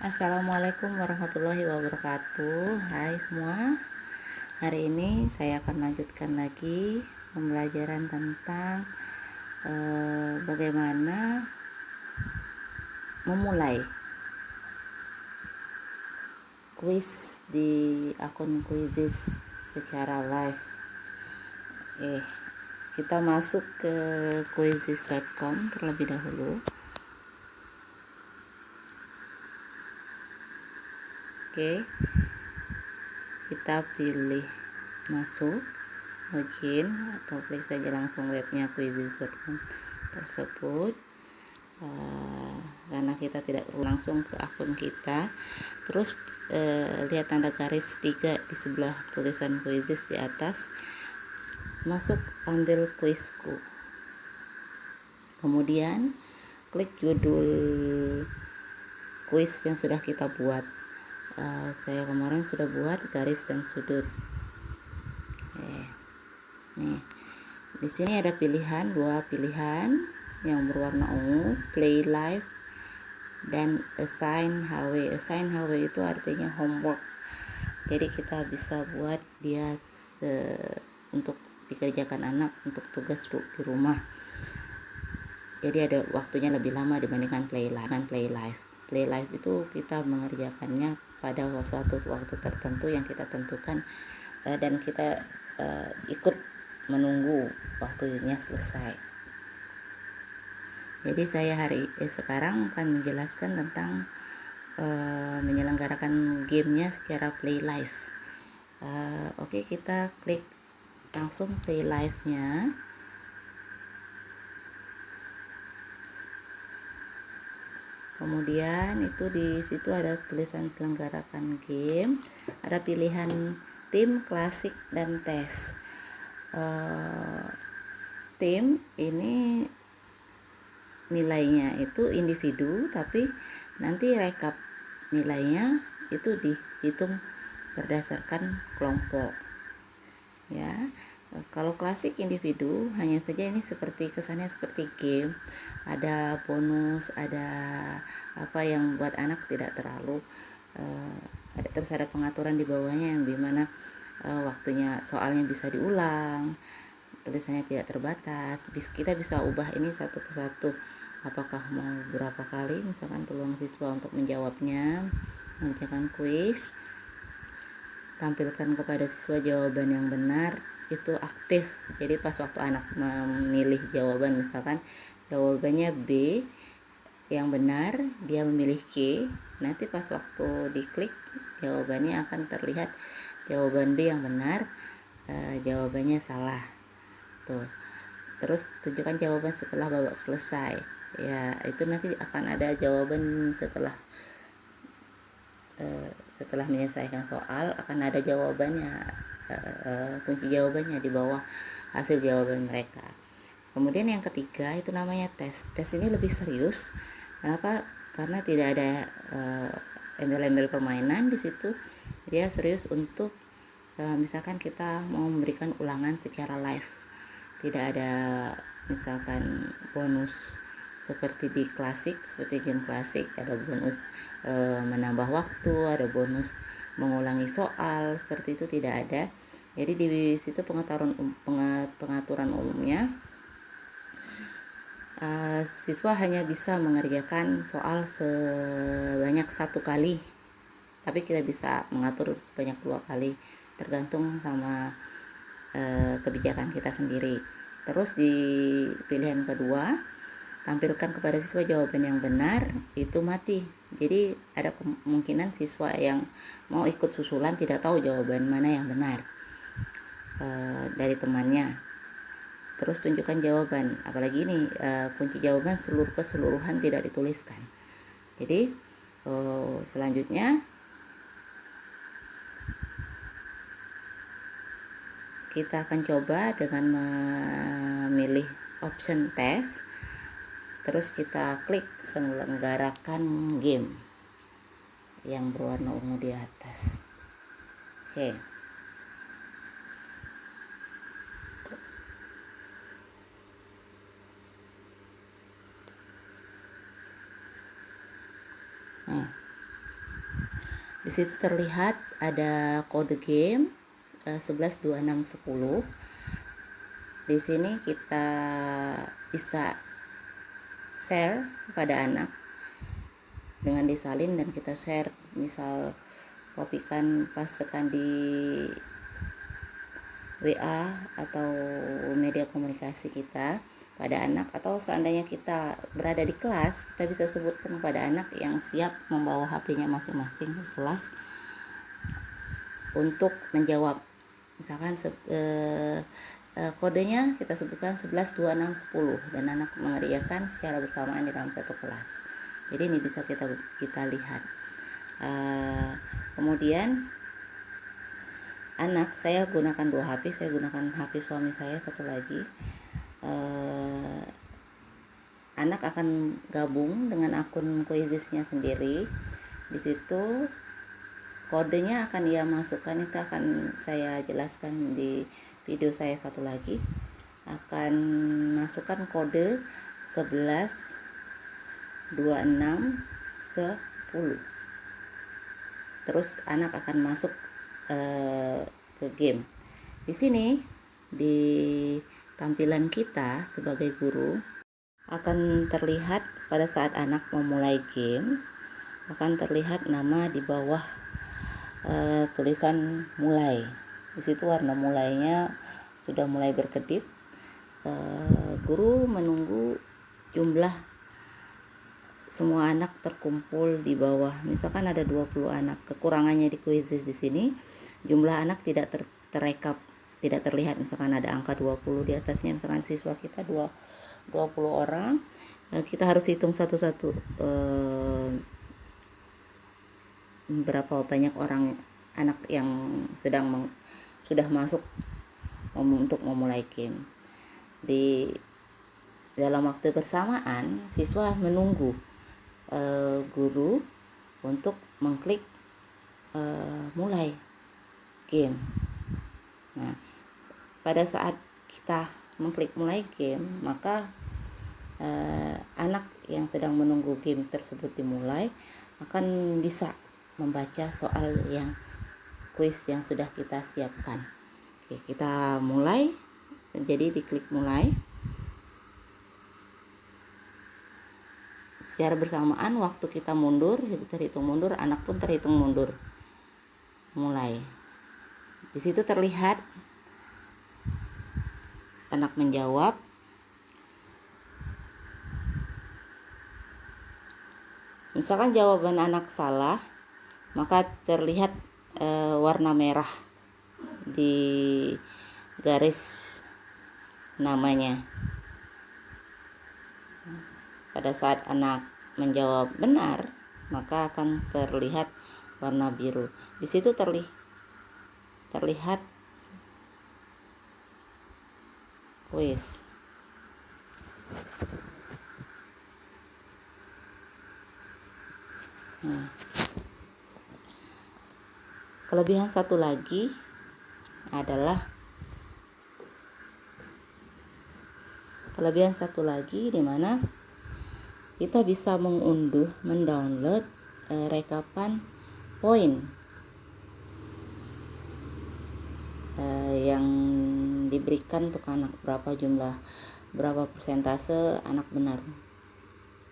Assalamualaikum warahmatullahi wabarakatuh. Hai semua. Hari ini saya akan lanjutkan lagi pembelajaran tentang bagaimana memulai kuis di akun Quizizz secara live. Kita masuk ke quizizz.com terlebih dahulu. Kita pilih masuk, login, atau klik saja langsung webnya quizizz.com tersebut. Karena kita tidak langsung ke akun kita, terus lihat tanda garis 3 di sebelah tulisan Quizizz di atas, masuk, ambil kuisku, kemudian klik judul kuis yang sudah kita buat. Saya kemarin sudah buat garis dan sudut. Nih, di sini ada dua pilihan yang berwarna ungu, play live dan assign HW. Assign HW itu artinya homework. Jadi kita bisa buat dia untuk dikerjakan anak untuk tugas di rumah. Jadi ada waktunya lebih lama dibandingkan play live. Play live itu kita mengerjakannya pada suatu waktu tertentu yang kita tentukan, dan kita ikut menunggu waktunya selesai. Jadi saya sekarang akan menjelaskan tentang menyelenggarakan gamenya secara play live. Oke, kita klik langsung play live-nya. Kemudian itu di situ ada tulisan selenggarakan game, ada pilihan tim, klasik, dan tes. Tim ini nilainya itu individu, tapi nanti rekap nilainya itu dihitung berdasarkan kelompok. Ya, kalau klasik individu hanya saja ini kesannya seperti game, ada bonus, ada apa yang buat anak tidak terlalu terus ada pengaturan di bawahnya yang dimana waktunya soalnya bisa diulang, tulisannya tidak terbatas, kita bisa ubah ini satu persatu, apakah mau berapa kali misalkan peluang siswa untuk menjawabnya, mengerjakan kuis. Tampilkan kepada siswa jawaban yang benar itu aktif. Jadi pas waktu anak memilih jawaban, misalkan jawabannya B yang benar, dia memilih K, nanti pas waktu diklik jawabannya akan terlihat jawaban B yang benar, jawabannya salah. Tuh. Terus tunjukkan jawaban setelah babak selesai. Ya, itu nanti akan ada jawaban setelah menyelesaikan soal, akan ada jawabannya, kunci jawabannya di bawah hasil jawaban mereka. Kemudian yang ketiga itu namanya tes. Tes ini lebih serius. Kenapa? Karena tidak ada embel-embel permainan di situ. Dia serius untuk misalkan kita mau memberikan ulangan secara live. Tidak ada misalkan bonus seperti di klasik, seperti game klasik, ada bonus menambah waktu, ada bonus mengulangi soal, seperti itu tidak ada. Jadi di situ pengaturan umumnya, siswa hanya bisa mengerjakan soal sebanyak 1 kali, tapi kita bisa mengatur sebanyak 2 kali, tergantung sama kebijakan kita sendiri. Terus di pilihan kedua, tampilkan kepada siswa jawaban yang benar, itu mati. Jadi ada kemungkinan siswa yang mau ikut susulan tidak tahu jawaban mana yang benar dari temannya. Terus tunjukkan jawaban, apalagi ini kunci jawaban keseluruhan tidak dituliskan. Jadi selanjutnya kita akan coba dengan memilih option test. Terus kita klik selenggarakan game yang berwarna ungu di atas. Oke. Nah, Di situ terlihat ada kode game 11 26 10. Di sini kita bisa share pada anak dengan disalin dan kita share, misal kopikan pastekan di WA atau media komunikasi kita pada anak, atau seandainya kita berada di kelas, kita bisa sebutkan kepada anak yang siap membawa HP-nya masing-masing di kelas untuk menjawab. Misalkan kodenya kita sebutkan 11 26 10 dan anak mengerjakan secara bersamaan di dalam satu kelas. Jadi ini bisa kita lihat. Kemudian anak, saya gunakan 2 HP, saya gunakan HP suami saya satu lagi. Anak akan gabung dengan akun Quizizz-nya sendiri. Di situ kodenya akan ia masukkan, itu akan saya jelaskan di video saya satu lagi. Akan masukkan kode 11 26 10. Terus anak akan masuk ke game. Di sini di tampilan kita sebagai guru akan terlihat pada saat anak memulai game, akan terlihat nama di bawah tulisan mulai. Di situ warna mulainya sudah mulai berkedip. Guru menunggu jumlah semua anak terkumpul di bawah. Misalkan ada 20 anak. Kekurangannya di Quizizz di sini, jumlah anak tidak terekap, tidak terlihat. Misalkan ada angka 20 di atasnya, misalkan siswa kita 20 orang, kita harus hitung satu-satu berapa banyak orang anak yang sudah masuk untuk memulai game. Di dalam waktu bersamaan, siswa menunggu guru untuk mengklik mulai game. Nah, pada saat kita mengklik mulai game, maka anak yang sedang menunggu game tersebut dimulai akan bisa membaca soal yang kuis yang sudah kita siapkan. Oke, kita mulai. Jadi diklik mulai. Secara bersamaan waktu kita mundur, terhitung mundur, anak pun terhitung mundur. Mulai. Di situ terlihat anak menjawab. Misalkan jawaban anak salah, maka terlihat warna merah di garis namanya. Pada saat anak menjawab benar, maka akan terlihat warna biru. Di situ terlihat kuis. Nah, kelebihan satu lagi di mana kita bisa mendownload rekapan poin yang diberikan untuk anak, berapa persentase anak benar.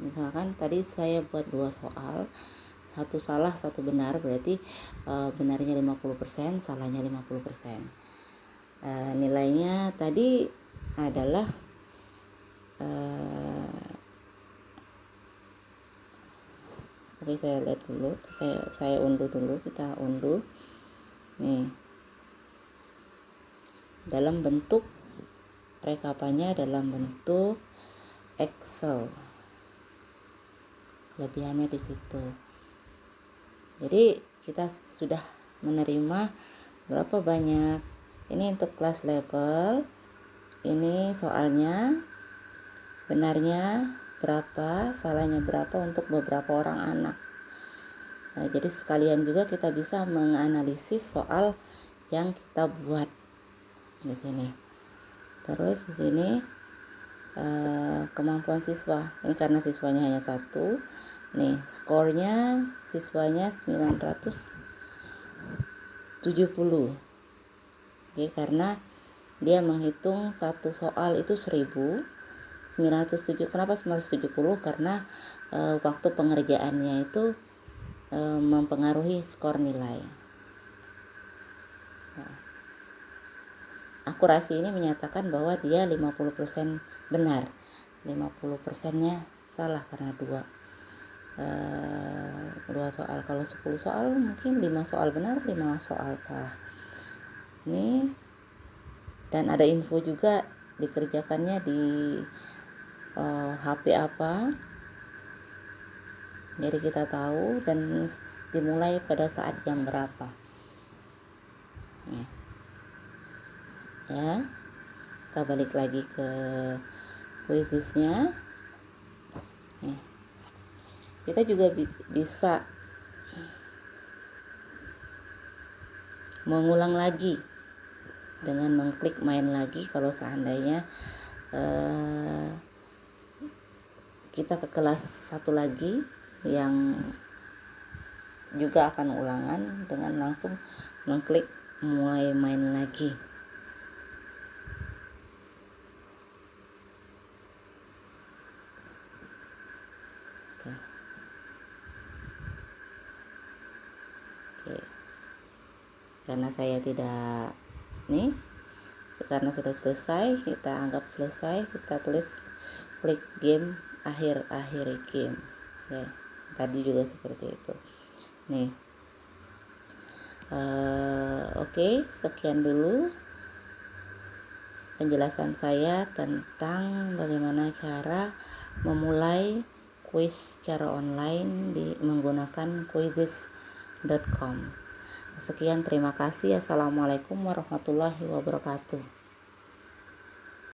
Misalkan tadi saya buat 2 soal, satu salah satu benar, berarti benarnya 50%, salahnya 50%. Nilainya tadi adalah oke, saya lihat dulu, saya unduh dulu, kita unduh nih, dalam bentuk rekapannya dalam bentuk Excel. Kelebihannya di situ. Jadi kita sudah menerima berapa banyak. Ini untuk kelas level. Ini soalnya benarnya berapa, salahnya berapa untuk beberapa orang anak. Nah, jadi sekalian juga kita bisa menganalisis soal yang kita buat di sini. Terus di sini kemampuan siswa. Ini karena siswanya hanya 1. Nih, skornya siswanya 900 Oke, karena dia menghitung satu soal itu 1907. Kenapa 1970? Karena waktu pengerjaannya itu mempengaruhi skor nilai. Nah, akurasi ini menyatakan bahwa dia 50% benar, 50%-nya salah karena dua soal. Kalau 10 soal mungkin 5 soal benar, 5 soal salah. Ini, dan ada info juga dikerjakannya di HP apa, jadi kita tahu, dan dimulai pada saat jam berapa. Ya, kita balik lagi ke quizisnya. Kita juga bisa mengulang lagi dengan mengklik main lagi. Kalau seandainya kita ke kelas satu lagi yang juga akan ulangan, dengan langsung mengklik mulai main lagi. Oke. Karena saya tidak karena sudah selesai, kita anggap selesai, kita tulis klik game, akhir game. Oke. Tadi juga seperti itu. Oke, sekian dulu penjelasan saya tentang bagaimana cara memulai kuis secara online menggunakan quizizz.com. Sekian, terima kasih. Assalamualaikum warahmatullahi wabarakatuh.